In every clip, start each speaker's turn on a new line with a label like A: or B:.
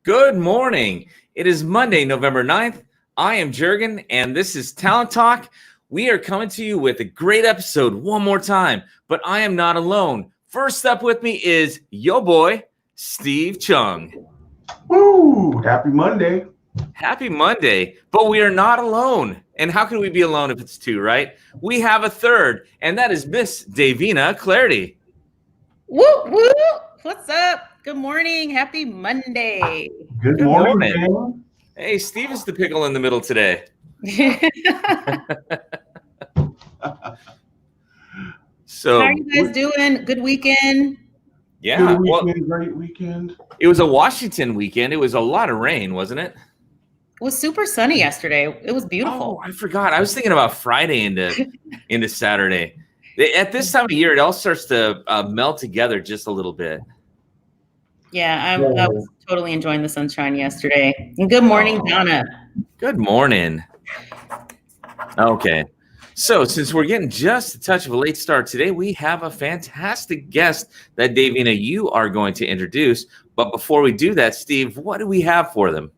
A: Good morning. It is Monday, November 9th. I am Jurgen, and this is Talent Talk. We are coming to you with a great episode one more time, but I am not alone. First up with me is yo boy, Steve Chung.
B: Woo! Happy Monday.
A: Happy Monday, but we are not alone. And how can we be alone if it's two, right? We have a third, and that is Miss Davina Clarity.
C: Whoop, whoop. What's up? Good morning. Happy Monday.
B: Good morning, man.
A: Hey, Steve is the pickle in the middle today. So,
C: how are you guys doing? Good weekend?
A: Yeah.
B: Good weekend, great weekend.
A: It was a Washington weekend. It was a lot of rain, wasn't it?
C: It was super sunny yesterday. It was beautiful.
A: Oh, I forgot. I was thinking about Friday into Saturday. At this time of year, it all starts to melt together just a little bit.
C: Yeah, I was totally enjoying the sunshine yesterday. And good morning, Donna.
A: Good morning. Okay. So since we're getting just a touch of a late start today, we have a fantastic guest that, Davina, you are going to introduce. But before we do that, Steve, what do we have for them?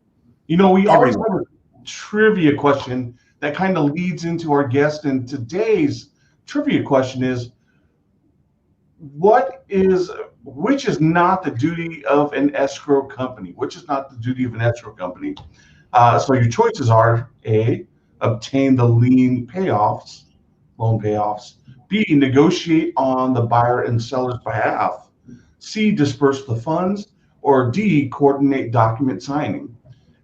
B: You know, we always have a trivia question that kind of leads into our guest. And today's trivia question is, which is not the duty of an escrow company? Which is not the duty of an escrow company? So your choices are A, obtain the loan payoffs. B, negotiate on the buyer and seller's behalf. C, disperse the funds. Or D, coordinate document signing.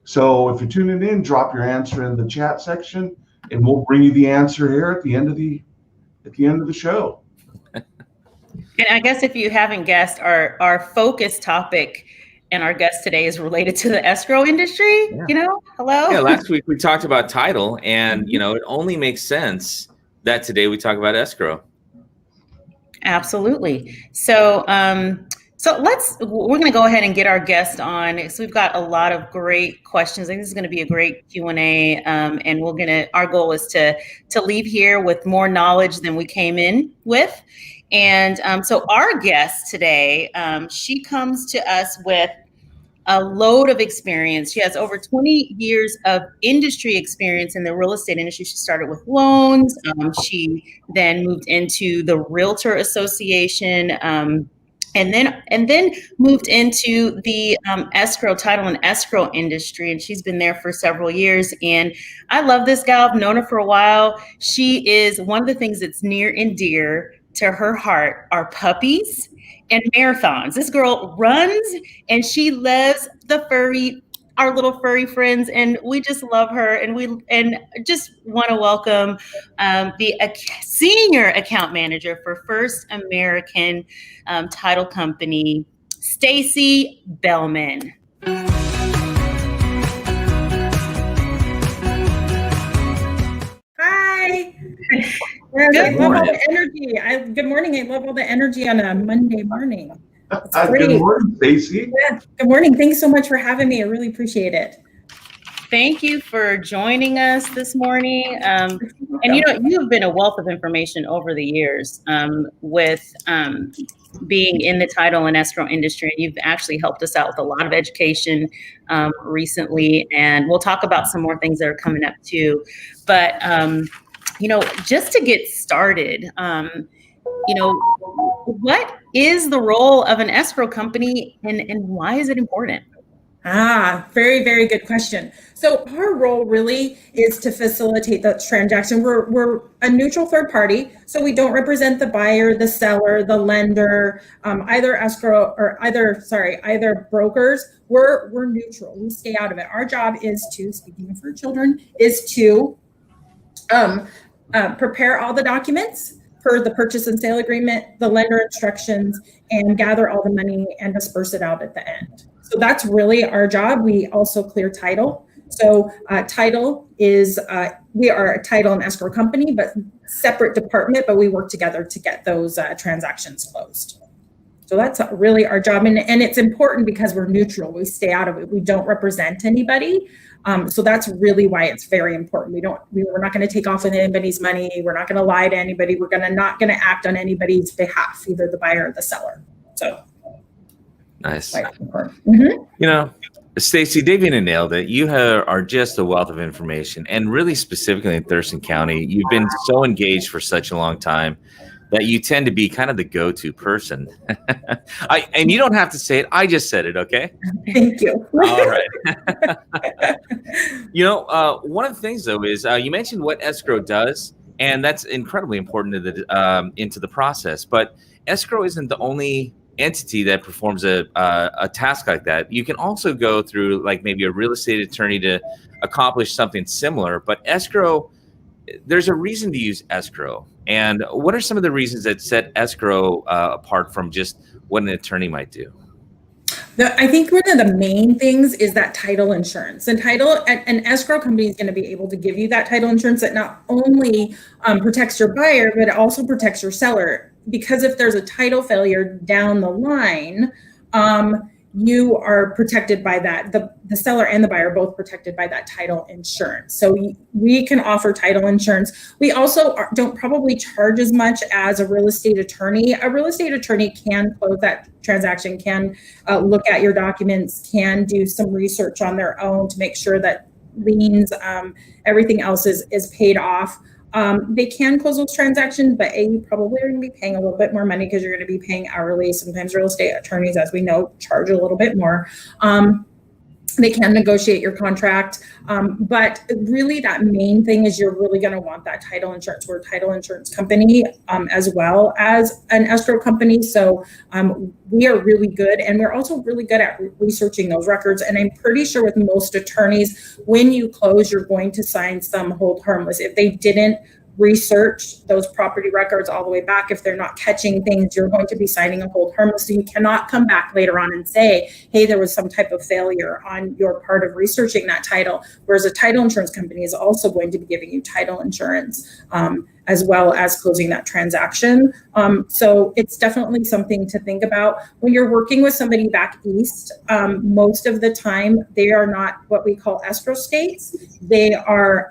B: So if you're tuning in, drop your answer in the chat section, and we'll bring you the answer here at the end of the show.
C: And I guess if you haven't guessed, our focus topic and our guest today is related to the escrow industry. Yeah. You know, hello.
A: Yeah, last week we talked about title, and you know, it only makes sense that today we talk about escrow.
C: Absolutely. So we're going to go ahead and get our guest on. So we've got a lot of great questions. I think this is going to be a great Q&A. And our goal is to leave here with more knowledge than we came in with. And so our guest today, she comes to us with a load of experience. She has over 20 years of industry experience in the real estate industry. She started with loans. She then moved into the Realtor Association, and then moved into the escrow title and escrow industry. And she's been there for several years. And I love this gal. I've known her for a while. She is one of the things that's near and dear to her heart are puppies and marathons. This girl runs and she loves our little furry friends, and we just love her. And just want to welcome the senior account manager for First American Title Company, Stacie Belman.
D: Hi. I love all the energy. Good morning. I love all the energy on a Monday morning.
B: Good morning, Stacie.
D: Yeah. Good morning. Thanks so much for having me. I really appreciate it.
C: Thank you for joining us this morning. And you know, you have been a wealth of information over the years with being in the title and escrow industry. You've actually helped us out with a lot of education recently, and we'll talk about some more things that are coming up too. But you know, just to get started, you know, what is the role of an escrow company, and why is it important?
D: Very, very good question. So our role really is to facilitate the transaction. We're a neutral third party, so we don't represent the buyer, the seller, the lender, either brokers. We're neutral. We stay out of it. Our job is to, speaking of her children, is to prepare all the documents per the purchase and sale agreement, the lender instructions, and gather all the money and disperse it out at the end. So that's really our job. We also clear title. So title is, we are a title and escrow company, but separate department, but we work together to get those transactions closed. So that's really our job. And it's important because we're neutral. We stay out of it. We don't represent anybody. So that's really why it's very important. We're not going to take off with anybody's money. We're not going to lie to anybody. We're not going to act on anybody's behalf, either the buyer or the seller. So
A: nice.
D: Mm-hmm.
A: You know, Stacie, Davian nailed it. You are just a wealth of information, and really specifically in Thurston County, you've been so engaged for such a long time that you tend to be kind of the go-to person. And you don't have to say it. I just said it. Okay.
D: Thank you.
A: All right. One of the things though is you mentioned what escrow does, and that's incredibly important to into the process. But escrow isn't the only entity that performs a task like that. You can also go through like maybe a real estate attorney to accomplish something similar. But escrow, there's a reason to use escrow. And what are some of the reasons that set escrow apart from just what an attorney might do?
D: I think one of the main things is that title insurance. And an escrow company is going to be able to give you that title insurance that not only protects your buyer, but it also protects your seller. Because if there's a title failure down the line, you are protected by that. The seller and the buyer are both protected by that title insurance. So we can offer title insurance. We also don't probably charge as much as a real estate attorney. A real estate attorney can close that transaction, can look at your documents, can do some research on their own to make sure that liens, everything else is paid off. They can close those transactions, but you probably are going to be paying a little bit more money because you're going to be paying hourly. Sometimes real estate attorneys, as we know, charge a little bit more. They can negotiate your contract, but really that main thing is you're really going to want that title insurance. We're a title insurance company as well as an escrow company. So we are really good, and we're also really good at researching those records. And I'm pretty sure with most attorneys, when you close, you're going to sign some hold harmless. If they didn't research those property records all the way back, if they're not catching things, you're going to be signing a hold harmless. So you cannot come back later on and say, hey, there was some type of failure on your part of researching that title. Whereas a title insurance company is also going to be giving you title insurance as well as closing that transaction. So it's definitely something to think about. When you're working with somebody back east, most of the time they are not what we call escrow states. They are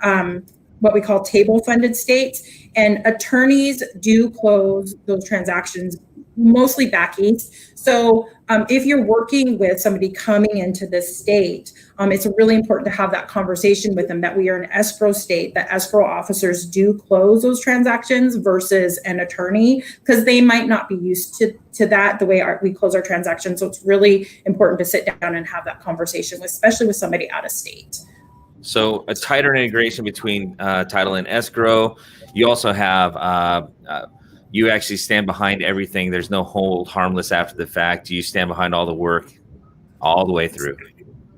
D: what we call table funded states, and attorneys do close those transactions mostly back east. So if you're working with somebody coming into this state, it's really important to have that conversation with them that we are an escrow state, that escrow officers do close those transactions versus an attorney, because they might not be used to that, the way we close our transactions. So it's really important to sit down and have that conversation, especially with somebody out of state.
A: So a tighter integration between title and escrow. You also have, you actually stand behind everything. There's no hold harmless after the fact. You stand behind all the work all the way through.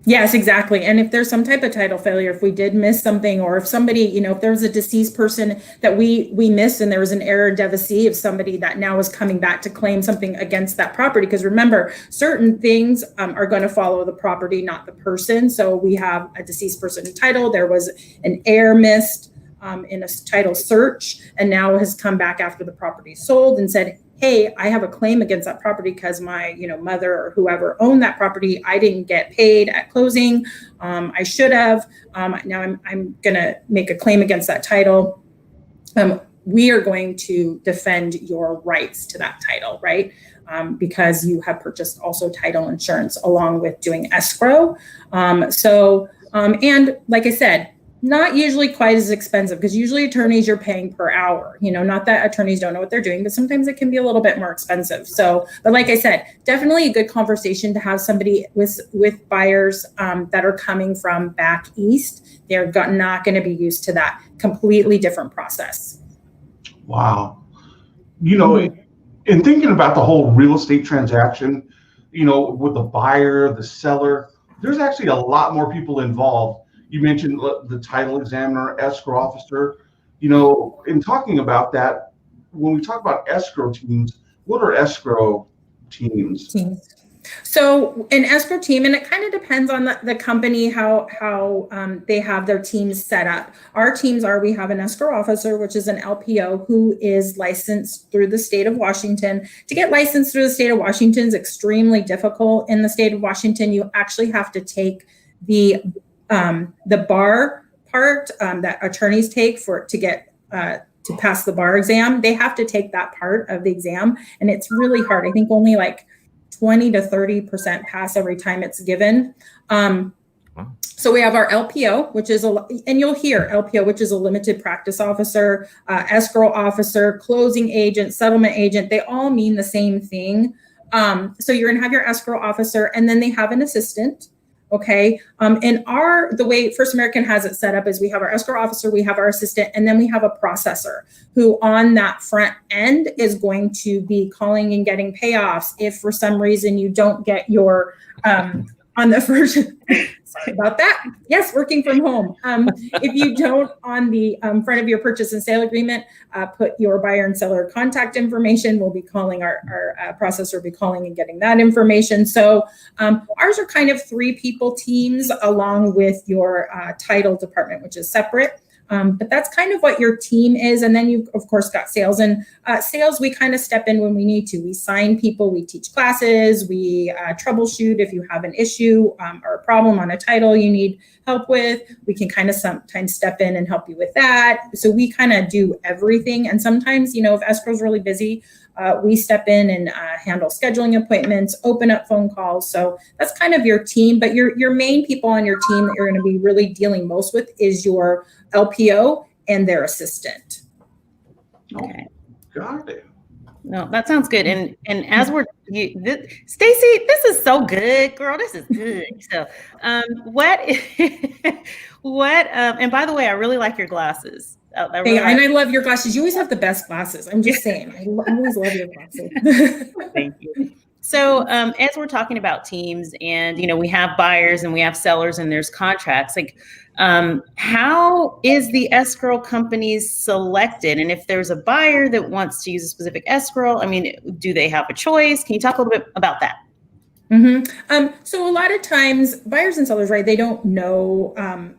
D: Yes, exactly. And if there's some type of title failure, if we did miss something, or if somebody, if there was a deceased person that we missed and there was an error devocee of somebody that now is coming back to claim something against that property, because remember, certain things are going to follow the property, not the person. So we have a deceased person in title. There was an error missed in a title search, and now has come back after the property sold and said, hey, I have a claim against that property because my, mother or whoever owned that property, I didn't get paid at closing. I should have. Now I'm going to make a claim against that title. We are going to defend your rights to that title, right? Because you have purchased also title insurance along with doing escrow. And like I said, not usually quite as expensive, because usually attorneys you're paying per hour, not that attorneys don't know what they're doing, but sometimes it can be a little bit more expensive. So, but like I said, definitely a good conversation to have somebody with buyers that are coming from back east. They're not going to be used to that completely different process.
B: Wow. In thinking about the whole real estate transaction, with the buyer, the seller, there's actually a lot more people involved. You mentioned the title examiner, escrow officer. In talking about that, when we talk about escrow teams, what are escrow teams?
D: So an escrow team, and it kind of depends on the company, how they have their teams set up. Our teams we have an escrow officer, which is an LPO, who is licensed through the state of Washington. To get licensed through the state of Washington is extremely difficult. In the state of Washington, you actually have to take the bar part that attorneys take to get to pass the bar exam. They have to take that part of the exam, and it's really hard. I think only like 20 to 30% pass every time it's given. So we have our LPO, which is and you'll hear LPO, which is a limited practice officer, escrow officer, closing agent, settlement agent. They all mean the same thing. So you're going to have your escrow officer, and then they have an assistant. Okay. And the way First American has it set up is we have our escrow officer, we have our assistant, and then we have a processor who on that front end is going to be calling and getting payoffs. If for some reason you don't get your, on the first, sorry about that. Yes, working from home. If you don't on the front of your purchase and sale agreement, put your buyer and seller contact information, we'll be calling our processor will be calling and getting that information. So ours are kind of 3-people teams along with your title department, which is separate. But that's kind of what your team is. And then you've, of course, got sales. And sales, we kind of step in when we need to. We sign people, we teach classes, we troubleshoot if you have an issue or a problem on a title you need help with. We can kind of sometimes step in and help you with that. So we kind of do everything. And sometimes, if escrow's really busy, we step in and handle scheduling appointments, open up phone calls. So that's kind of your team. But your main people on your team that you're going to be really dealing most with is your LPO and their assistant.
C: Okay.
B: Got it.
C: No, that sounds good. And as Stacie, this is so good, girl. This is good. So, what? And by the way, I really like your glasses. And
D: I love your glasses. You always have the best glasses. I'm just saying. I always love your glasses.
C: Thank you. So as we're talking about teams and, we have buyers and we have sellers and there's contracts, like how is the escrow companies selected? And if there's a buyer that wants to use a specific escrow, do they have a choice? Can you talk a little bit about that?
D: Mm-hmm. So a lot of times buyers and sellers, right, they don't know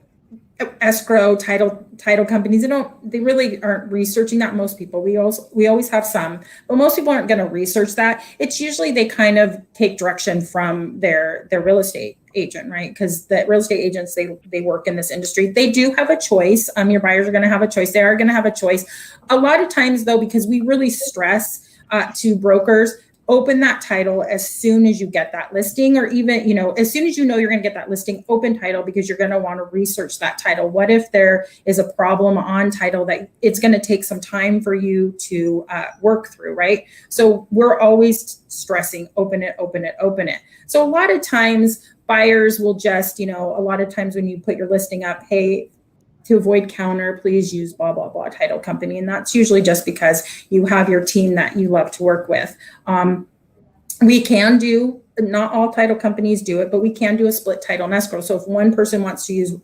D: escrow title companies. They really aren't researching that. Most people, we always have some, but most people aren't going to research that. It's usually they kind of take direction from their real estate agent, right? Because the real estate agents, they work in this industry. They do have a choice. Your buyers are going to have a choice. They are going to have a choice. A lot of times though, because we really stress to brokers, open that title as soon as you get that listing, or even, as soon as you're going to get that listing, open title, because you're going to want to research that title. What if there is a problem on title that it's going to take some time for you to work through, right? So we're always stressing, open it, open it, open it. So a lot of times buyers will just, a lot of times when you put your listing up, hey, to avoid counter, please use blah, blah, blah title company. And that's usually just because you have your team that you love to work with. We can do, not all title companies do it, but we can do a split title and escrow. So if one person wants to use,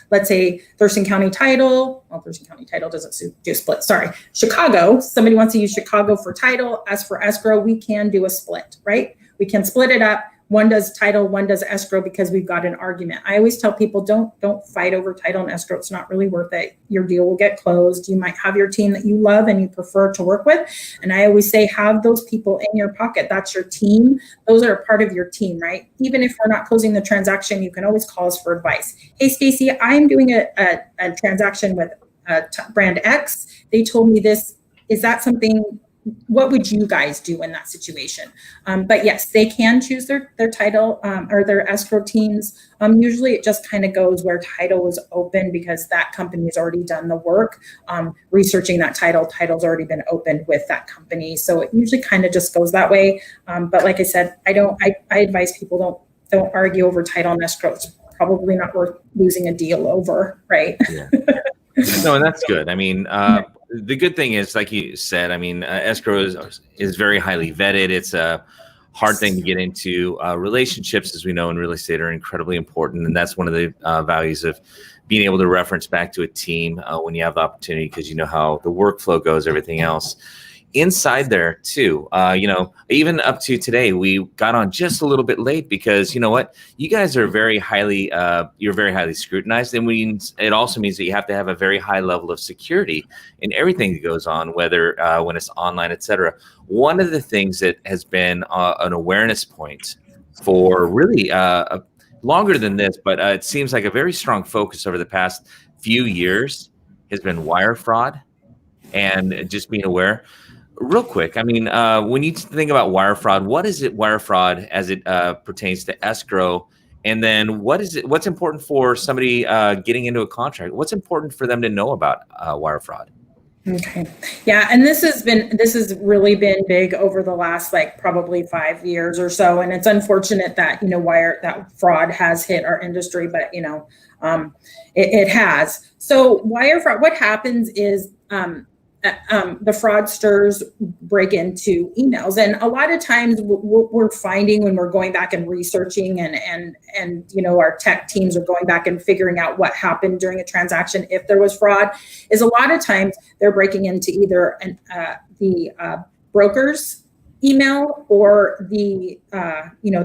D: let's say Thurston County Title, well, Thurston County Title doesn't do split, sorry. Chicago, somebody wants to use Chicago for title, as for escrow, we can do a split, right? We can split it up. One does title, one does escrow, because we've got an argument. I always tell people, don't fight over title and escrow. It's not really worth it. Your deal will get closed. You might have your team that you love and you prefer to work with. And I always say, have those people in your pocket. That's your team. Those are a part of your team, right? Even if we're not closing the transaction, you can always call us for advice. Hey, Stacie, I'm doing a transaction with brand X. They told me this. Is that something? What would you guys do in that situation? But yes, they can choose their title or their escrow teams. Usually it just kind of goes where title was open, because that company has already done the work. Researching that title's already been opened with that company. So it usually kind of just goes that way. But like I said, I advise people don't argue over title and escrow. It's probably not worth losing a deal over, right?
A: Yeah. No, and that's good. The good thing is, like you said, escrow is very highly vetted. It's a hard thing to get into. Relationships, as we know in real estate, are incredibly important. And that's one of the values of being able to reference back to a team when you have the opportunity, because you know how the workflow goes, everything else. Inside there too, even up to today, we got on just a little bit late because you know what, you guys are very highly, you're very highly scrutinized, and it also means that you have to have a very high level of security in everything that goes on, whether when it's online, etc. One of the things that has been an awareness point for really longer than this, but it seems like a very strong focus over the past few years has been wire fraud, and just being aware. real quick, I mean, when you think about wire fraud, what is it wire fraud as it pertains to escrow? And then what's important for somebody getting into a contract? What's important for them to know about wire fraud?
D: Okay. Yeah. And this has really been big over the last, like, probably 5 years or so. And it's unfortunate that, that fraud has hit our industry, but, it has. So wire fraud, what happens is, the fraudsters break into emails, and a lot of times we're finding when we're going back and researching and our tech teams are going back and figuring out what happened during a transaction if there was fraud, is a lot of times they're breaking into either the broker's email or the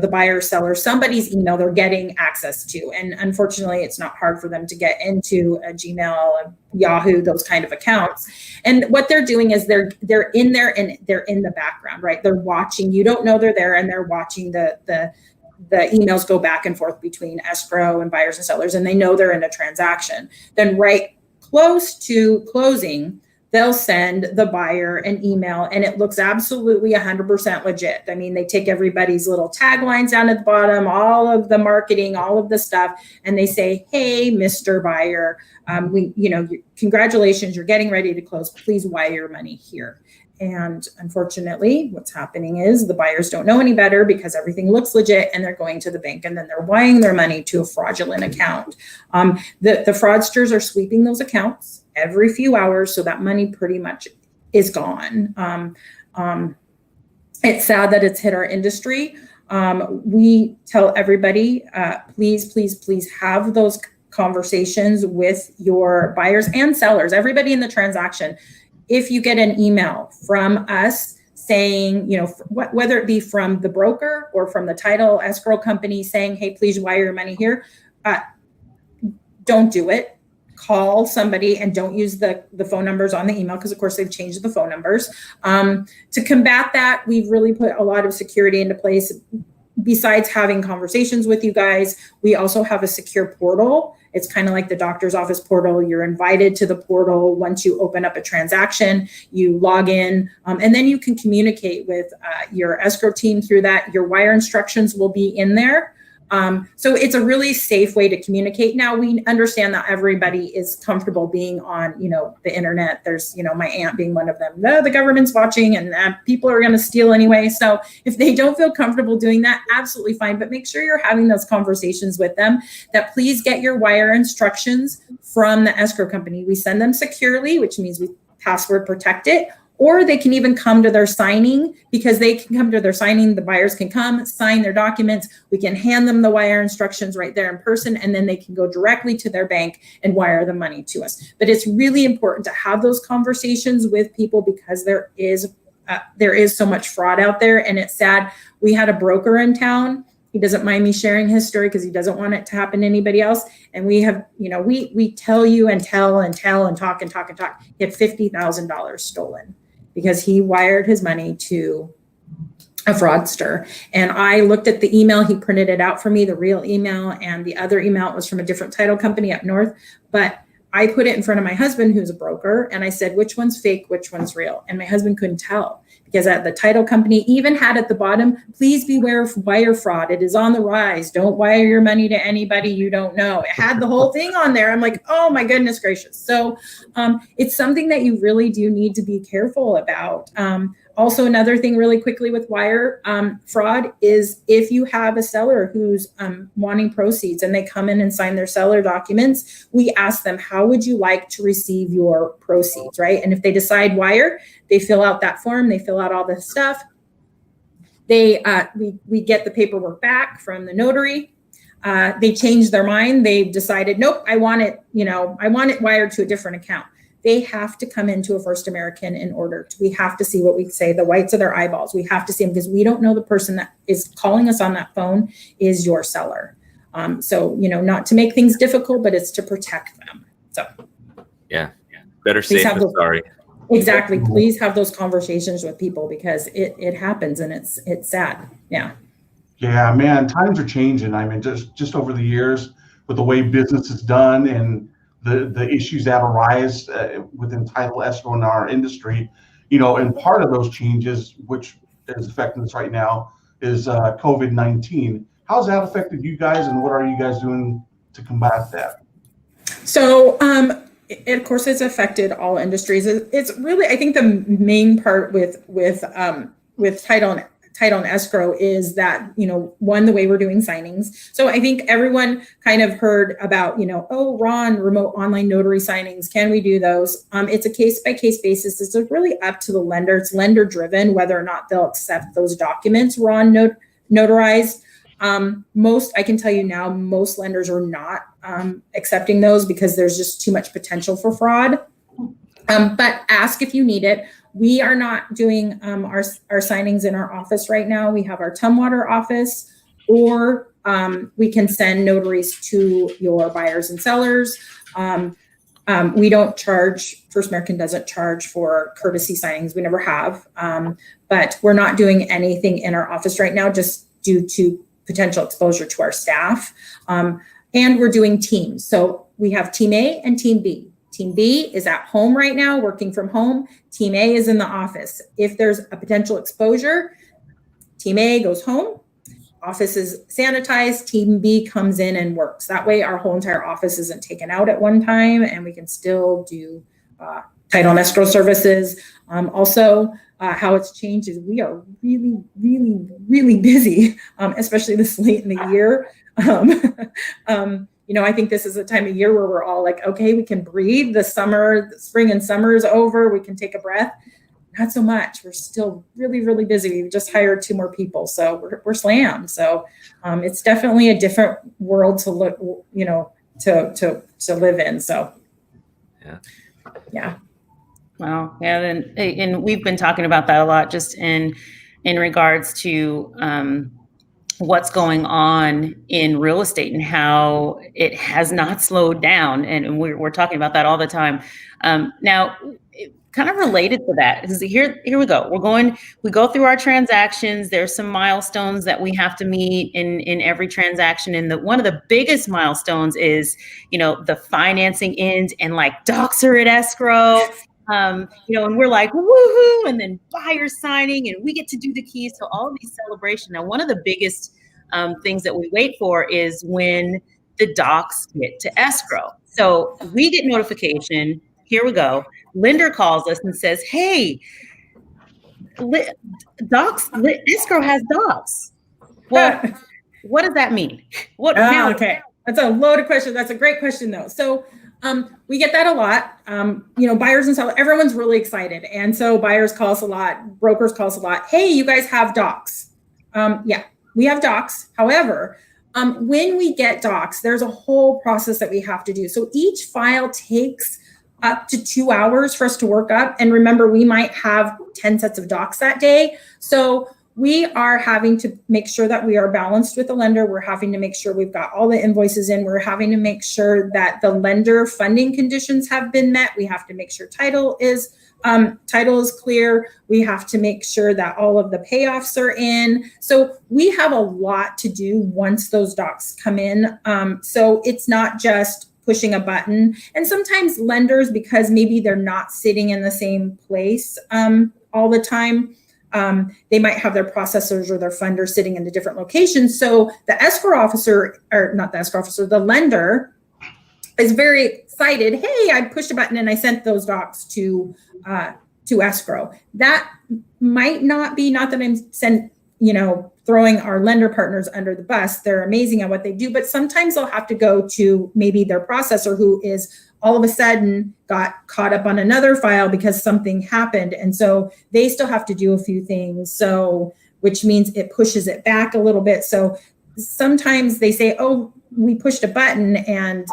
D: buyer seller, somebody's email they're getting access to. And unfortunately, it's not hard for them to get into a Gmail, a Yahoo, those kind of accounts. And what they're doing is they're in there and they're in the background, right? They're watching, you don't know they're there, and they're watching the emails go back and forth between escrow and buyers and sellers, and they know they're in a transaction. Then right close to closing, they'll send the buyer an email, and it looks absolutely 100% legit. I mean, they take everybody's little taglines down at the bottom, all of the marketing, all of the stuff, and they say, "Hey, Mr. Buyer, congratulations, you're getting ready to close. Please wire your money here." And unfortunately, what's happening is the buyers don't know any better because everything looks legit, and they're going to the bank and then they're wiring their money to a fraudulent account. The fraudsters are sweeping those accounts every few hours, so that money pretty much is gone. It's sad that it's hit our industry. We tell everybody, please have those conversations with your buyers and sellers, everybody in the transaction. If you get an email from us saying, whether it be from the broker or from the title escrow company saying, "Hey, please wire your money here," don't do it. Call somebody, and don't use the phone numbers on the email, because of course they've changed the phone numbers. To combat that, we've really put a lot of security into place. Besides having conversations with you guys, we also have a secure portal. It's kind of like the doctor's office portal. You're invited to the portal once you open up a transaction. You log in, and then you can communicate with your escrow team through that. Your wire instructions will be in there. So it's a really safe way to communicate. Now, we understand that everybody is comfortable being on, the internet. There's, my aunt being one of them. No, the government's watching, and people are going to steal anyway. So if they don't feel comfortable doing that, absolutely fine. But make sure you're having those conversations with them, that please get your wire instructions from the escrow company. We send them securely, which means we password protect it. Or they can even come to their signing, because they can come to their signing. The buyers can come, sign their documents. We can hand them the wire instructions right there in person, and then they can go directly to their bank and wire the money to us. But it's really important to have those conversations with people, because there is so much fraud out there, and it's sad. We had a broker in town. He doesn't mind me sharing his story because he doesn't want it to happen to anybody else. And we have, we tell you and tell and talk and talk and talk. He had $50,000 stolen because he wired his money to a fraudster. And I looked at the email, he printed it out for me, the real email, and the other email was from a different title company up north. But I put it in front of my husband, who's a broker, and I said, which one's fake, which one's real? And my husband couldn't tell, because at the title company even had at the bottom, "Please beware of wire fraud. It is on the rise. Don't wire your money to anybody you don't know." It had the whole thing on there. I'm like, oh my goodness gracious. So it's something that you really do need to be careful about. Also, another thing really quickly with wire fraud is if you have a seller who's wanting proceeds and they come in and sign their seller documents, we ask them, "How would you like to receive your proceeds?" Right? And if they decide wire, they fill out that form, they fill out all the stuff. We get the paperwork back from the notary. They change their mind. They've decided, nope, I want it wired to a different account. They have to come into a First American in order we have to see what we say, the whites of their eyeballs. We have to see them, because we don't know the person that is calling us on that phone is your seller. So, not to make things difficult, but it's to protect them. So
A: yeah, better safe than sorry.
D: Exactly. Please have those conversations with people, because it happens, and it's sad. Yeah.
B: Yeah, man, times are changing. I mean, just over the years, with the way business is done and the issues that arise within title escrow in our industry, and part of those changes, which is affecting us right now, is COVID-19. How's that affected you guys, and what are you guys doing to combat that?
D: So, it, of course, has affected all industries. It's really, I think, the main part with title and escrow is that, one, the way we're doing signings. So I think everyone kind of heard about, oh, Ron, remote online notary signings. Can we do those? It's a case by case basis. It's really up to the lender. It's lender driven whether or not they'll accept those documents Ron notarized. I can tell you now, most lenders are not accepting those because there's just too much potential for fraud. But ask if you need it. We are not doing our signings in our office right now. We have our Tumwater office, or we can send notaries to your buyers and sellers. We don't charge, First American doesn't charge for courtesy signings. We never have. But we're not doing anything in our office right now just due to potential exposure to our staff. And we're doing teams. So we have Team A and Team B. Team B is at home right now, working from home. Team A is in the office. If there's a potential exposure, Team A goes home, office is sanitized, Team B comes in and works. That way our whole entire office isn't taken out at one time, and we can still do title and escrow services. Also, how it's changed is we are really, really, really busy, especially this late in the year. I think this is a time of year where we're all like, okay, we can breathe. The spring and summer is over. We can take a breath. Not so much. We're still really, really busy. We've just hired 2 more people, so we're slammed. So it's definitely a different world to look, to live in. So yeah.
C: Wow. Yeah. And we've been talking about that a lot, just in regards to what's going on in real estate and how it has not slowed down. And we're talking about that all the time. Now, kind of related to that, because here we go. We go through our transactions. There's some milestones that we have to meet in every transaction. And one of the biggest milestones is, the financing ends and like docs are at escrow. And we're like, woohoo, and then buyer signing, and we get to do the keys. So all of these celebrations. Now, one of the biggest things that we wait for is when the docs get to escrow. So we get notification. Here we go. Lender calls us and says, hey, escrow has docs. Well, what does that mean?
D: Okay. That's a loaded question. That's a great question, though. So we get that a lot. Buyers and sellers, everyone's really excited. And so buyers call us a lot, brokers call us a lot. Hey, you guys have docs. Yeah, we have docs. However, when we get docs, there's a whole process that we have to do. So each file takes up to 2 hours for us to work up. And remember, we might have 10 sets of docs that day. So we are having to make sure that we are balanced with the lender. We're having to make sure we've got all the invoices in. We're having to make sure that the lender funding conditions have been met. We have to make sure title is clear. We have to make sure that all of the payoffs are in. So we have a lot to do once those docs come in. So it's not just pushing a button. And sometimes lenders, because maybe they're not sitting in the same place all the time, they might have their processors or their funders sitting in a different location. So the escrow officer, or not the escrow officer, the lender is very excited. Hey, I pushed a button and I sent those docs to escrow. That might not be, not that I'm throwing our lender partners under the bus. They're amazing at what they do, but sometimes they'll have to go to maybe their processor who is all of a sudden got caught up on another file because something happened. And so they still have to do a few things. So, which means it pushes it back a little bit. So sometimes they say, oh, we pushed a button and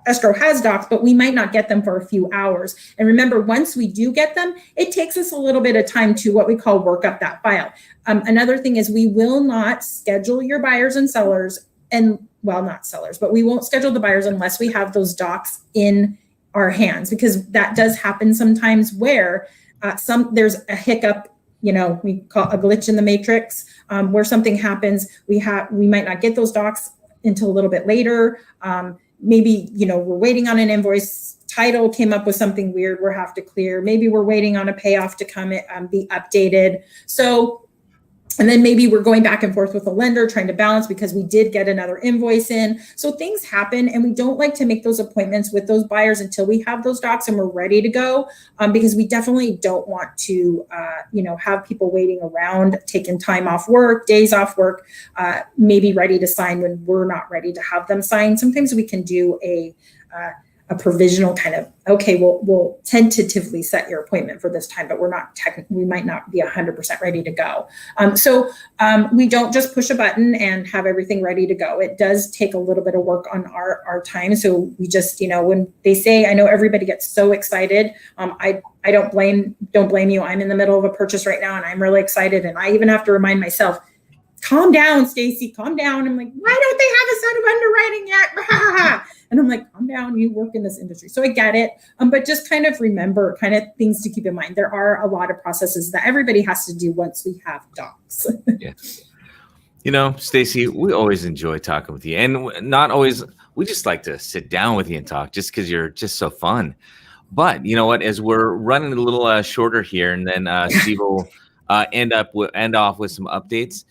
D: escrow has docs, but we might not get them for a few hours. And remember, once we do get them, it takes us a little bit of time to what we call work up that file. Another thing is we will not schedule your buyers and sellers, and well, not sellers, but we won't schedule the buyers unless we have those docs in our hands, because that does happen sometimes where there's a hiccup, we call a glitch in the matrix, where something happens. We might not get those docs until a little bit later. Maybe, we're waiting on an invoice, title came up with something weird we have to clear. Maybe we're waiting on a payoff to come be updated. So, and then maybe we're going back and forth with the lender trying to balance because we did get another invoice in. So things happen, and we don't like to make those appointments with those buyers until we have those docs and we're ready to go, because we definitely don't want to, have people waiting around, taking time off work, days off work, maybe ready to sign when we're not ready to have them sign. Sometimes we can do a provisional kind of, okay, we'll tentatively set your appointment for this time, but we might not be 100% ready to go. So we don't just push a button and have everything ready to go. It does take a little bit of work on our time. So we just, when they say, I know everybody gets so excited. I don't blame you. I'm in the middle of a purchase right now and I'm really excited. And I even have to remind myself, calm down, Stacie, calm down. I'm like, why don't they have a set of underwriting yet? And I'm like, calm down, you work in this industry. So I get it. But just kind of remember kind of things to keep in mind. There are a lot of processes that everybody has to do once we have docs.
A: Yeah. Stacie, we always enjoy talking with you. And not always, we just like to sit down with you and talk just because you're just so fun. But you know what, as we're running a little shorter here, and then Steve will end off with some updates.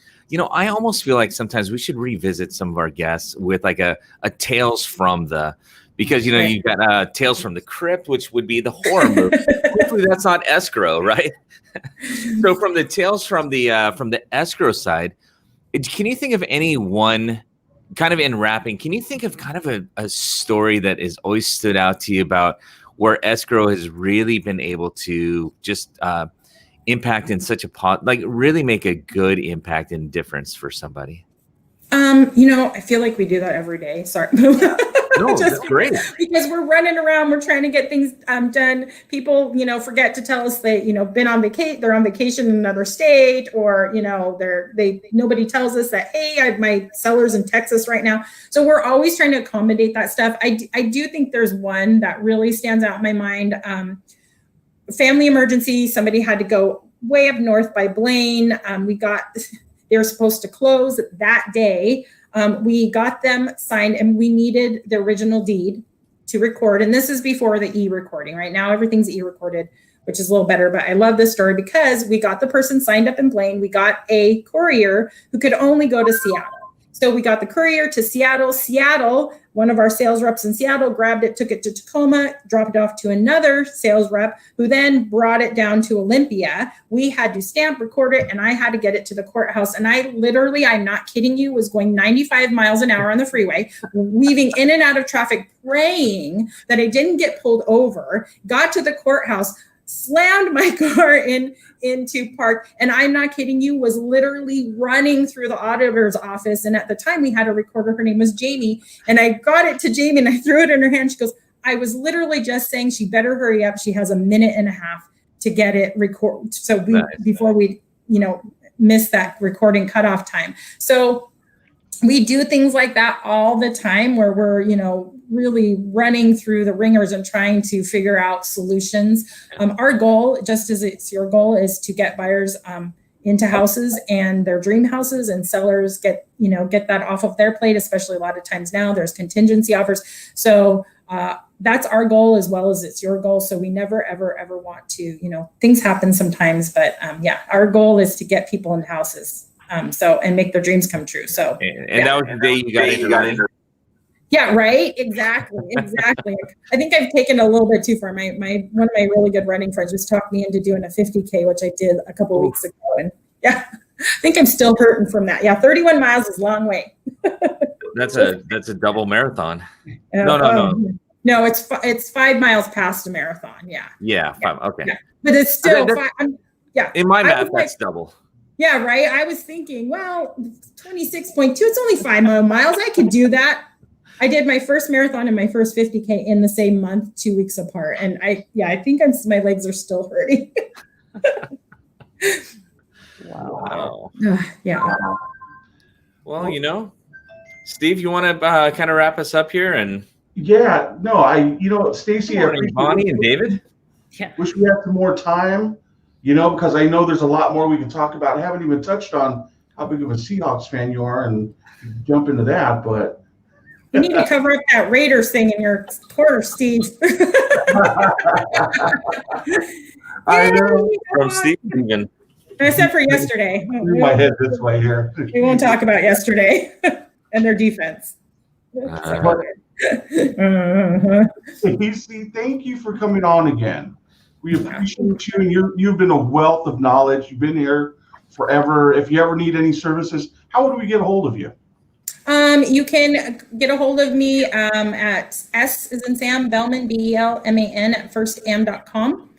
A: I almost feel like sometimes we should revisit some of our guests with like a Tales from the, because you've got Tales from the Crypt, which would be the horror movie. Hopefully that's not escrow, right? So from the Tales from the escrow side, can you think of any one kind of in wrapping? Can you think of kind of a story that has always stood out to you about where escrow has really been able to just impact in such a really make a good impact and difference for somebody?
D: I feel like we do that every day. Sorry.
A: No, that's great.
D: Because we're running around, we're trying to get things done. People, forget to tell us they, been on vacation, they're on vacation in another state, or, nobody tells us that, hey, I have my sellers in Texas right now. So we're always trying to accommodate that stuff. I do think there's one that really stands out in my mind. Family emergency. Somebody had to go way up north by Blaine. They were supposed to close that day. We got them signed and we needed the original deed to record. And this is before the e-recording. Right now, everything's e-recorded, which is a little better. But I love this story because we got the person signed up in Blaine. We got a courier who could only go to Seattle. So we got the courier to Seattle. Seattle, one of our sales reps in Seattle grabbed it, took it to Tacoma, dropped it off to another sales rep who then brought it down to Olympia. We had to stamp, record it, and I had to get it to the courthouse. And I literally, I'm not kidding you, was going 95 miles an hour on the freeway, weaving in and out of traffic, praying that I didn't get pulled over, got to the courthouse, slammed my car into park, and I'm not kidding you, was literally running through the auditor's office. And at the time we had a recorder, her name was Jamie, and I got it to Jamie and I threw it in her hand. She goes, I was literally just saying she better hurry up. She has a minute and a half to get it recorded. So before we, miss that recording cutoff time. So we do things like that all the time where we're, really running through the ringers and trying to figure out solutions. Our goal, just as it's your goal, is to get buyers into houses and their dream houses, and sellers get that off of their plate, especially a lot of times now there's contingency offers. So that's our goal as well as it's your goal. So we never, ever, ever want to, things happen sometimes, but our goal is to get people in houses. And make their dreams come true. So,
A: and that was the day you got into.
D: Yeah, right. Exactly. I think I've taken a little bit too far. One of my really good running friends just talked me into doing a 50K, which I did a couple of weeks ago. And I think I'm still hurting from that. Yeah. 31 miles is a long way.
A: That's a double marathon.
D: No, it's 5 miles past a marathon. Yeah.
A: Yeah. 5. Okay. Yeah.
D: But it's still
A: in my math, that's double.
D: Yeah. Right. I was thinking, 26.2, it's only 5 miles. I could do that. I did my first marathon and my first 50K in the same month, 2 weeks apart. And I think my legs are still hurting.
A: Wow.
D: Yeah.
A: Well, Steve, you want to kind of wrap us up here? And
B: yeah, no, Stacie,
A: Bonnie and David.
C: Yeah.
B: Wish we had some more time, because I know there's a lot more we can talk about. I haven't even touched on how big of a Seahawks fan you are and jump into that, but
D: You need to cover up that Raiders thing in your quarter, Steve.
B: I know.
A: From Steve even.
D: Except for yesterday.
B: Move my head this way here.
D: We won't talk about yesterday and their defense.
B: Stacie, thank you for coming on again. We appreciate you, and you've been a wealth of knowledge. You've been here forever. If you ever need any services, how would we get a hold of you?
D: You can get a hold of me at S as in Sam, Belman, BELMAN at firstam.com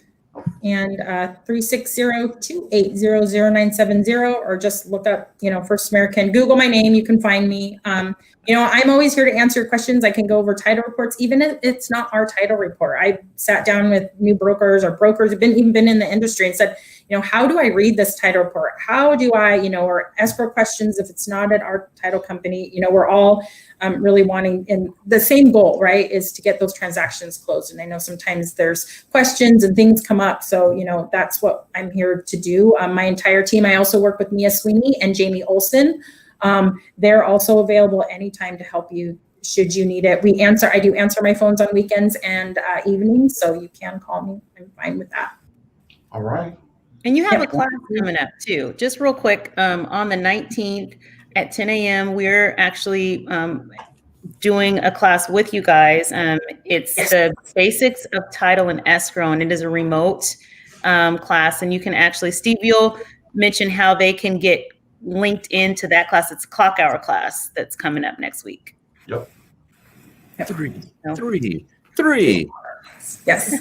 D: and 360-280-0970, or just look up, First American. Google my name, you can find me. I'm always here to answer questions. I can go over title reports, even if it's not our title report. I sat down with new brokers or brokers who've been in the industry and said, how do I read this title report? How do I, or escrow questions if it's not at our title company? We're all really wanting, and the same goal, right, is to get those transactions closed. And I know sometimes there's questions and things come up. So, that's what I'm here to do. My entire team, I also work with Mia Sweeney and Jamie Olson. They're also available anytime to help you should you need it. I do answer my phones on weekends and evenings, so you can call me. I'm fine with that.
B: All right.
C: And you have a class coming up too. Just real quick, on the 19th at 10 a.m., we're actually doing a class with you guys. It's the basics of title and escrow, and it is a remote class. And you can actually, Steve, you'll mention how they can get linked into that class. It's a clock hour class that's coming up next week.
B: Yep.
A: Three.
D: Yes.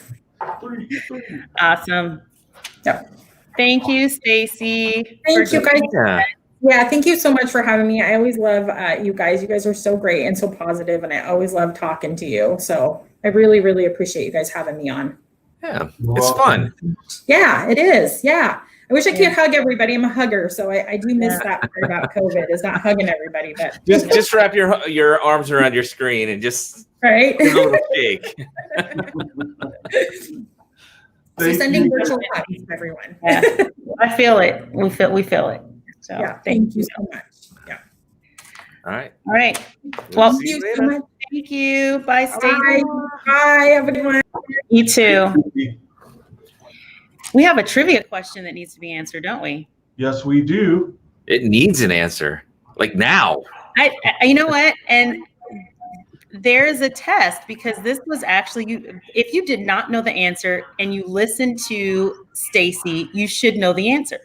C: Awesome.
D: Yep.
C: Thank you, Stacie.
D: Thank you, guys.
A: Yeah.
D: Yeah, thank you so much for having me. I always love you guys. You guys are so great and so positive, and I always love talking to you. So I really, really appreciate you guys having me on.
A: Yeah, it's fun.
D: Yeah, it is. Yeah. I wish I could hug everybody. I'm a hugger, so I do miss that part about COVID, is not hugging everybody. But
A: Just wrap your arms around your screen and just
D: right.
A: give a little shake.
D: So sending virtual hugs to everyone.
C: Yeah. I feel it. We feel it. So
D: yeah, thank you so much. Yeah.
A: All right.
C: Well,
A: See you
D: so
A: later.
D: much.
C: thank you. Bye, Stacie.
D: Bye. Have a good one.
C: You too. We have a trivia question that needs to be answered, don't we?
B: Yes, we do.
A: It needs an answer, like now.
C: I you know what? And there's a test, because this was actually, if you did not know the answer and you listened to Stacie, you should know the answer.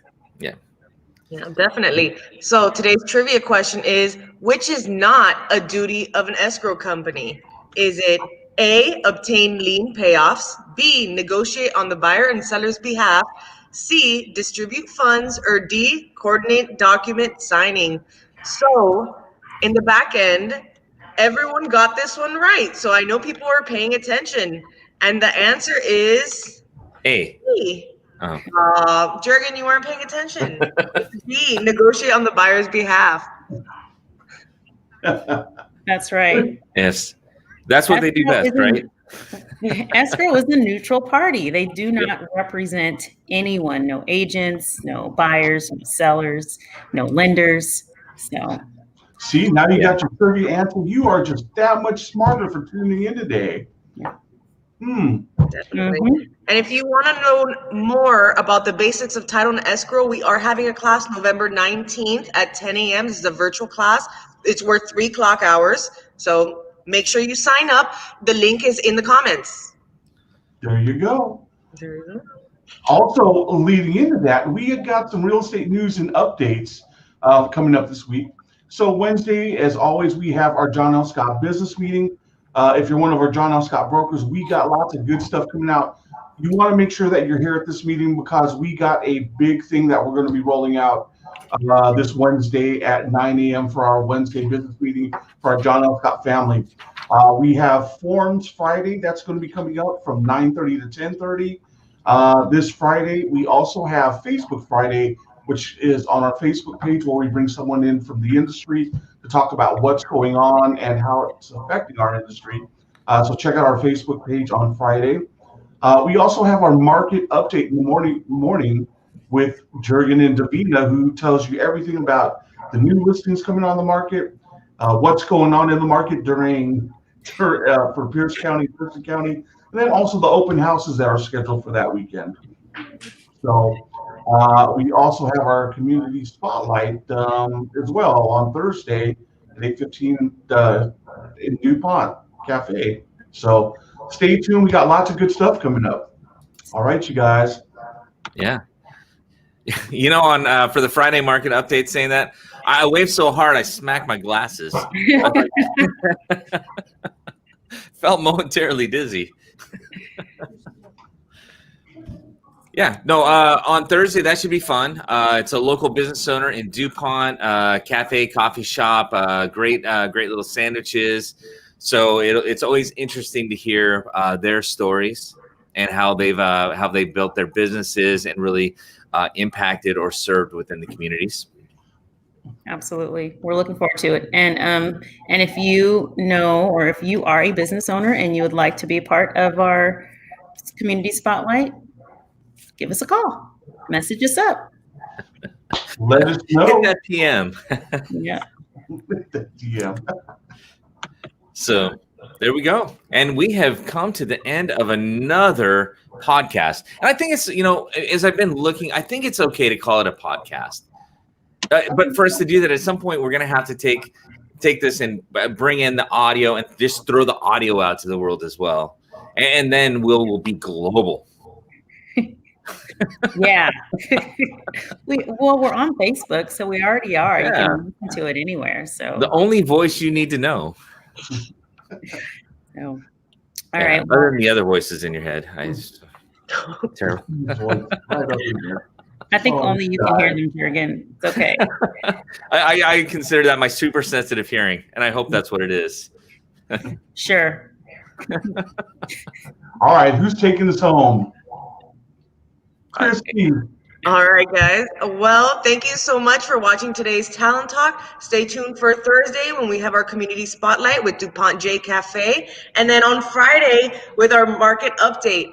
E: Yeah, definitely. So today's trivia question is, which is not a duty of an escrow company? Is it A, obtain lien payoffs, B, negotiate on the buyer and seller's behalf, C, distribute funds, or D, coordinate document signing? So in the back end, everyone got this one right. So I know people are paying attention. And the answer is
A: A.
E: B.
A: Oh.
E: Jurgen, you weren't paying attention. B, negotiate on the buyer's behalf.
C: That's right.
A: Yes. That's what they do best, right?
C: Escrow is a neutral party. They do not represent anyone. No agents, no buyers, no sellers, no lenders. So
B: See, now you got your trivia answer. You are just that much smarter for tuning in today.
C: Yeah.
E: Definitely. And if you want to know more about the basics of title and escrow, we are having a class November 19th at 10 a.m. This is a virtual class. It's worth 3 clock hours. So make sure you sign up. The link is in the comments.
B: There you go.
E: There you go.
B: Also, leading into that, we had got some real estate news and updates coming up this week. So Wednesday, as always, we have our John L. Scott business meeting. If you're one of our John L. Scott brokers, we got lots of good stuff coming out. You want to make sure that you're here at this meeting, because we got a big thing that we're going to be rolling out this Wednesday at 9 a.m. for our Wednesday business meeting for our John L. Scott family. We have Forms Friday. That's going to be coming up from 9:30 to 10:30. This Friday, we also have Facebook Friday, which is on our Facebook page, where we bring someone in from the industry to talk about what's going on and how it's affecting our industry. So check out our Facebook page on Friday. We also have our market update in the morning with Jurgen and Davina, who tells you everything about the new listings coming on the market, what's going on in the market for Pierce County, Thurston County, and then also the open houses that are scheduled for that weekend. So we also have our community spotlight as well on Thursday at 8:15 in DuPont Cafe. So stay tuned. We got lots of good stuff coming up. All right, you guys.
A: Yeah. You know, on for the Friday market update saying that, I waved so hard I smacked my glasses. Felt momentarily dizzy. Yeah, no, on Thursday, that should be fun. It's a local business owner in DuPont, cafe, coffee shop, great little sandwiches. So it's always interesting to hear their stories and how they've built their businesses and really impacted or served within the communities.
C: Absolutely. We're looking forward to it. And if you know, or if you are a business owner and you would like to be a part of our community spotlight, give us a call. Message us up.
B: Let us know.
A: Hit that PM.
C: Yeah.
B: Yeah.
A: So there we go. And we have come to the end of another podcast. And I think it's, you know, as I've been looking, I think it's okay to call it a podcast. But for us to do that, at some point, we're going to have to take this and bring in the audio and just throw the audio out to the world as well. And then we'll be global.
C: Yeah. We're on Facebook, so we already are.
A: Yeah.
C: You can listen to it anywhere. So
A: the only voice you need to know.
C: All right.
A: Other than the other voices in your head. Terrible.
C: I think only you can hear them, Jurgen. It's okay.
A: I consider that my super sensitive hearing, and I hope that's what it is.
C: Sure.
B: All right, who's taking us home? Christy.
E: All right, guys. Well, thank you so much for watching today's Talent Talk. Stay tuned for Thursday when we have our community spotlight with DuPont J Cafe. And then on Friday with our market update.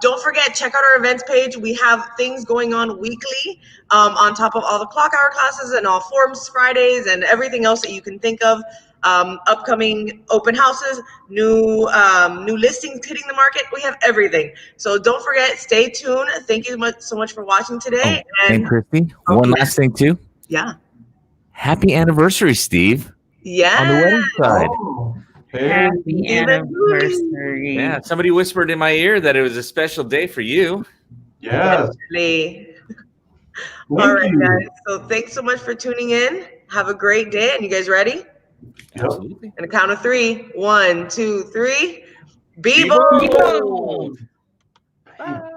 E: Don't forget, check out our events page. We have things going on weekly on top of all the clock hour classes and all forums Fridays and everything else that you can think of. Upcoming open houses, new listings hitting the market. We have everything. So don't forget, stay tuned. Thank you so much for watching today.
A: And Christy, one last thing too.
E: Yeah.
A: Happy anniversary, Steve.
E: Yeah.
A: On the wedding side.
B: Oh, hey.
C: Happy anniversary.
A: Yeah, somebody whispered in my ear that it was a special day for you.
B: Yes.
E: Definitely.
B: Thank
E: All right,
B: you.
E: guys. So thanks so much for tuning in. Have a great day. And you guys ready?
B: Yep.
A: Absolutely.
E: And a count of 3. 1, 2, 3. Be
B: Be
E: bold.
C: Be bold.
A: Bye.